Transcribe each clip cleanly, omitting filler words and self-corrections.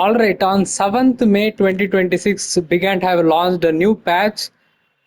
Alright, on 7th May 2026, Big Ant have launched a new patch.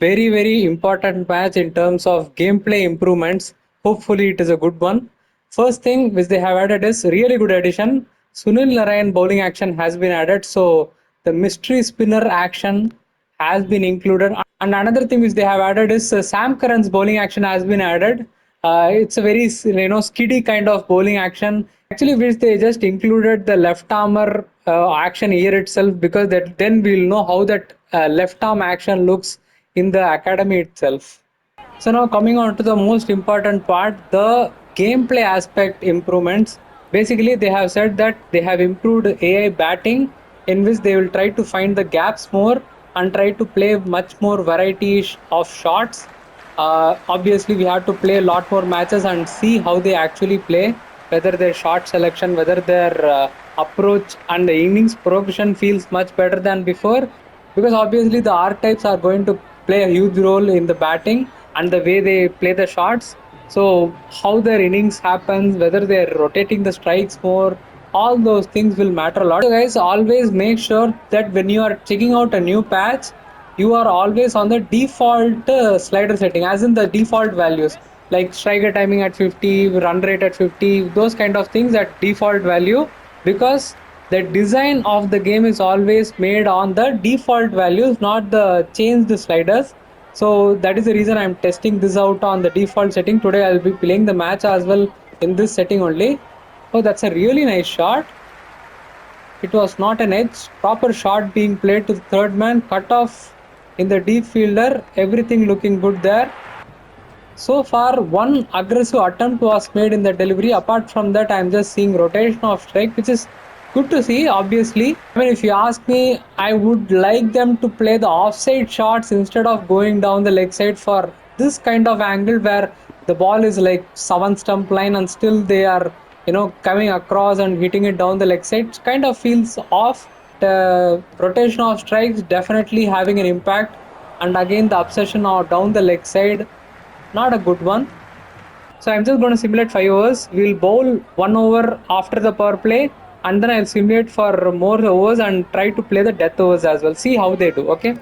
Very important patch in terms of gameplay improvements. Hopefully, it is a good one. First thing which they have added is really good addition. Sunil Narayan bowling action has been added, so the mystery spinner action has been included. And another thing which they have added is Sam Curran's bowling action has been added. It's a very skiddy kind of bowling action. Actually, which they just included the left armor action here itself because that then we'll know how that left arm action looks in the academy itself. So now coming on to the most important part, the gameplay aspect improvements. Basically, they have said that they have improved AI batting, in which they will try to find the gaps more and try to play much more variety of shots. Obviously, we have to play a lot more matches and see how they actually play, whether their shot selection, whether their approach and the innings progression feels much better than before. Because obviously, the archetypes are going to play a huge role in the batting and the way they play the shots. So how their innings happens, whether they're rotating the strikes more, all those things will matter a lot. So guys, always make sure that when you are checking out a new patch, you are always on the default slider setting, as in the default values like striker timing at 50, run rate at 50, those kind of things at default value, because the design of the game is always made on the default values, not the changed sliders. So that is the reason I'm testing this out on the default setting. Today I'll be playing the match as well in this setting only. Oh, that's a really nice shot. It was not an edge, proper shot being played to the third man, cut off in the deep fielder, everything looking good there. So far, one aggressive attempt was made in the delivery. Apart from that, I'm just seeing rotation of strike, which is good to see, obviously. I mean, if you ask me, I would like them to play the offside shots instead of going down the leg side for this kind of angle where the ball is like 7 stump line and still they are, coming across and hitting it down the leg side. It kind of feels off. The rotation of strikes definitely having an impact. And again, the obsession of down the leg side, not a good one. So I'm just going to simulate 5 overs. We'll bowl 1 over after the power play, and then I'll simulate for more overs and try to play the death overs as well. See how they do, okay?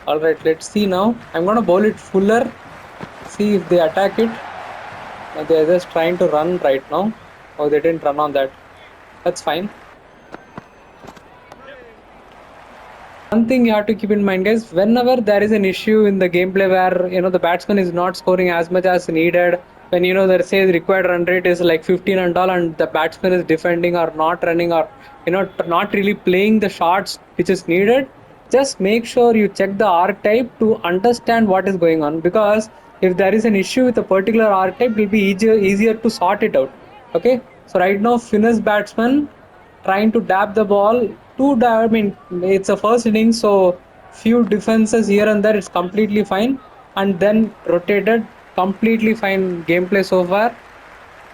Alright, let's see now. I'm going to bowl it fuller. See if they attack it. They're just trying to run right now. Oh, they didn't run on that. That's fine. One thing you have to keep in mind, guys, whenever there is an issue in the gameplay where the batsman is not scoring as much as needed, when they say the required run rate is like 15 and all, and the batsman is defending or not running or not really playing the shots which is needed, just make sure you check the archetype to understand what is going on, because if there is an issue with a particular archetype, it will be easier to sort it out. Okay, so right now Finnish batsman trying to dab the ball I mean, it's a first inning, so few defenses here and there, it's completely fine, and then rotated, completely fine gameplay so far.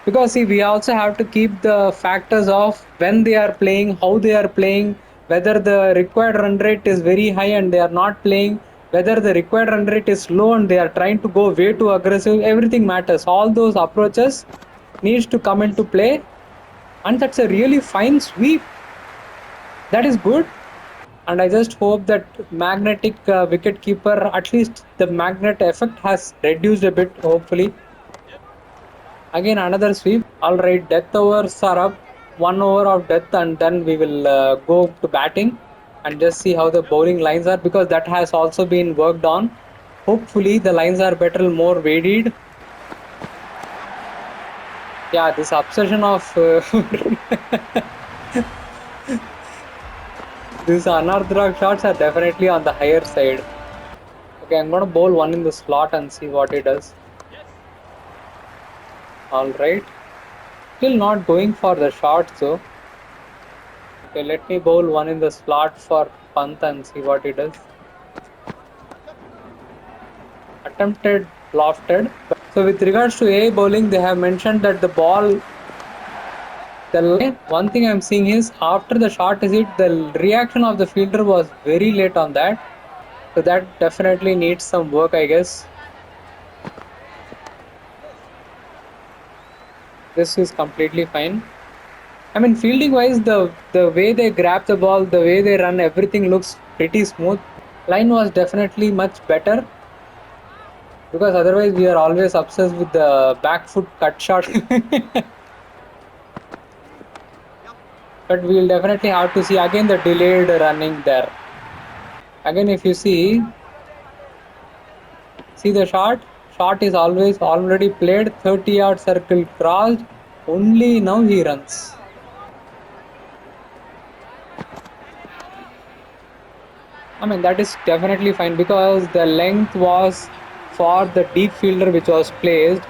Because see, we also have to keep the factors of when they are playing, how they are playing, whether the required run rate is very high and they are not playing, whether the required run rate is low and they are trying to go way too aggressive. Everything matters. All those approaches needs to come into play, and that's a really fine sweep. That is good. And I just hope that magnetic wicket keeper, at least the magnet effect has reduced a bit, hopefully. Again, another sweep. All right, death overs are up. 1 over of death, and then we will go to batting and just see how the bowling lines are, because that has also been worked on. Hopefully, the lines are better, more varied. Yeah, this obsession of these unorthodox shots are definitely on the higher side. Okay, I'm gonna bowl one in the slot and see what it does. Alright. Still not going for the shots though. Okay, let me bowl one in the slot for Pant and see what it does. Attempted, lofted. So with regards to AI bowling, they have mentioned that the ball, one thing I'm seeing is after the shot is hit, the reaction of the fielder was very late on that. So that definitely needs some work, I guess. This is completely fine. I mean, fielding wise, the way they grab the ball, the way they run, everything looks pretty smooth. Line was definitely much better because otherwise we are always obsessed with the back foot cut shot. But we'll definitely have to see again the delayed running there. Again, if you see the shot is always already played, 30-yard circle crossed, only now he runs. I mean, that is definitely fine because the length was for the deep fielder which was placed,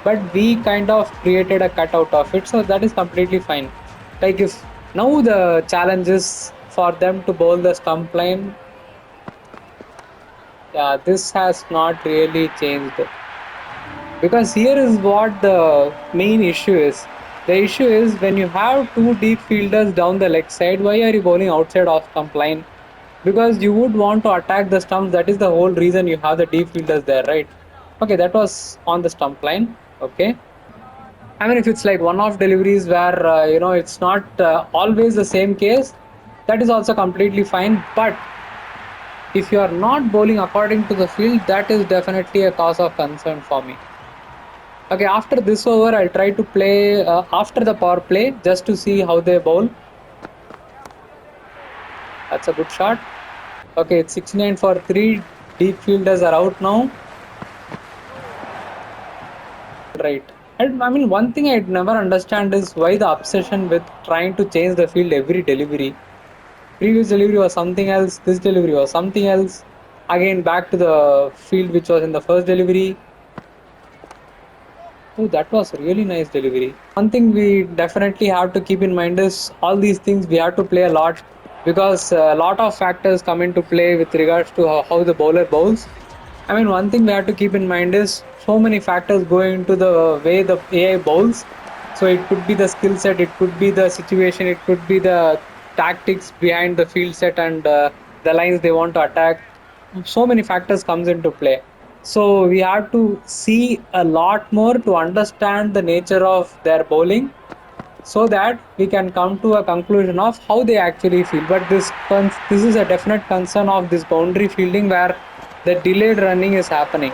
but we kind of created a cutout of it, so that is completely fine. Like if now the challenge is for them to bowl the stump line, yeah, this has not really changed because here is what the main issue is. The issue is when you have two deep fielders down the leg side, why are you bowling outside of stump line? Because you would want to attack the stumps. That is the whole reason you have the deep fielders there, right? Okay, that was on the stump line. Okay. I mean, if it's like one-off deliveries where it's not always the same case, that is also completely fine. But if you are not bowling according to the field, that is definitely a cause of concern for me. Okay, after this over, I'll try to play after the power play just to see how they bowl. That's a good shot. Okay, it's 69 for 3. Deep fielders are out now. Right. And I mean, one thing I'd never understand is why the obsession with trying to change the field every delivery. Previous delivery was something else, this delivery was something else. Again, back to the field which was in the first delivery. Oh, that was really nice delivery. One thing we definitely have to keep in mind is all these things we have to play a lot because a lot of factors come into play with regards to how the bowler bowls. I mean, one thing we have to keep in mind is so many factors go into the way the AI bowls. So it could be the skill set, it could be the situation, it could be the tactics behind the field set and the lines they want to attack. So many factors comes into play. So we have to see a lot more to understand the nature of their bowling so that we can come to a conclusion of how they actually feel. But this is a definite concern of this boundary fielding where the delayed running is happening.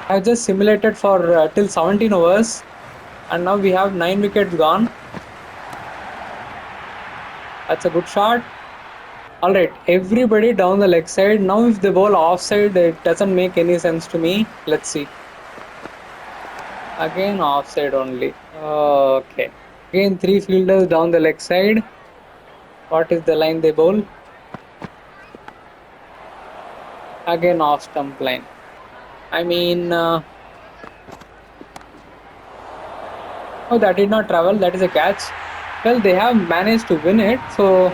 I've just simulated for till 17 overs and now we have 9 wickets gone. That's a good shot. Alright, everybody down the leg side. Now if they bowl offside, it doesn't make any sense to me. Let's see. Again offside only. Okay. Again 3 fielders down the leg side. What is the line they bowl? Again off stump line. I mean, oh, that did not travel. That is a catch. Well, they have managed to win it. So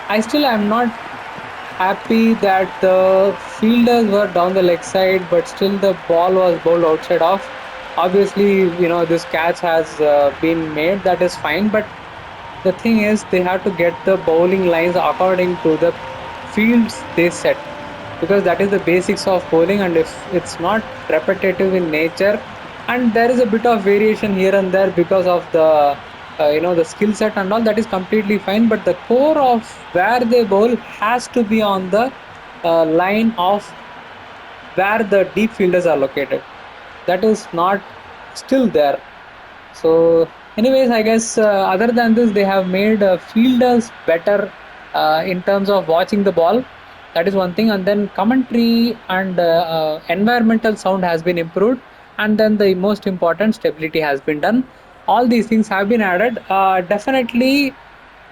I still am not happy that the fielders were down the leg side, but still the ball was bowled outside off. Obviously, this catch has been made. That is fine, but the thing is they have to get the bowling lines according to the fields they set because that is the basics of bowling, and if it's not repetitive in nature and there is a bit of variation here and there because of the skill set and all, that is completely fine, but the core of where they bowl has to be on the line of where the deep fielders are located. That is not still there. So, anyways, I guess other than this, they have made fielders better in terms of watching the ball. That is one thing, and then commentary and environmental sound has been improved, and then the most important stability has been done. All these things have been added. Definitely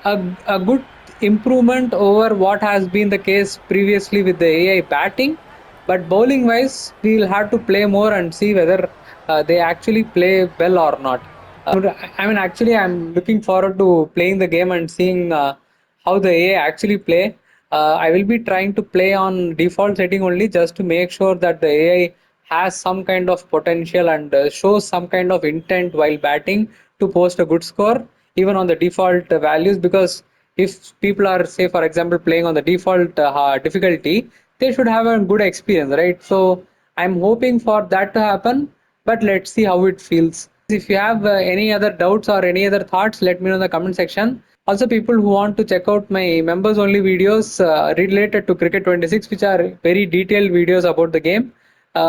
a good improvement over what has been the case previously with the AI batting. But bowling wise, we'll have to play more and see whether they actually play well or not. I mean, actually, I'm looking forward to playing the game and seeing how the AI actually play. I will be trying to play on default setting only just to make sure that the AI has some kind of potential and shows some kind of intent while batting to post a good score, even on the default values. Because if people are, say, for example, playing on the default difficulty, they should have a good experience, right? So I'm hoping for that to happen, but let's see how it feels. If you have any other doubts or any other thoughts, let me know in the comment section. Also, people who want to check out my members only videos related to Cricket 26, which are very detailed videos about the game,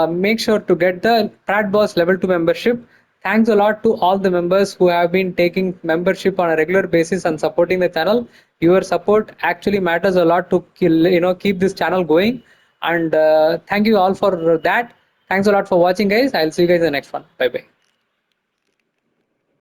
make sure to get the Pradosh level 2 membership. Thanks a lot to all the members who have been taking membership on a regular basis and supporting the channel. Your support actually matters a lot to keep this channel going. And thank you all for that. Thanks a lot for watching, guys. I'll see you guys in the next one. Bye bye.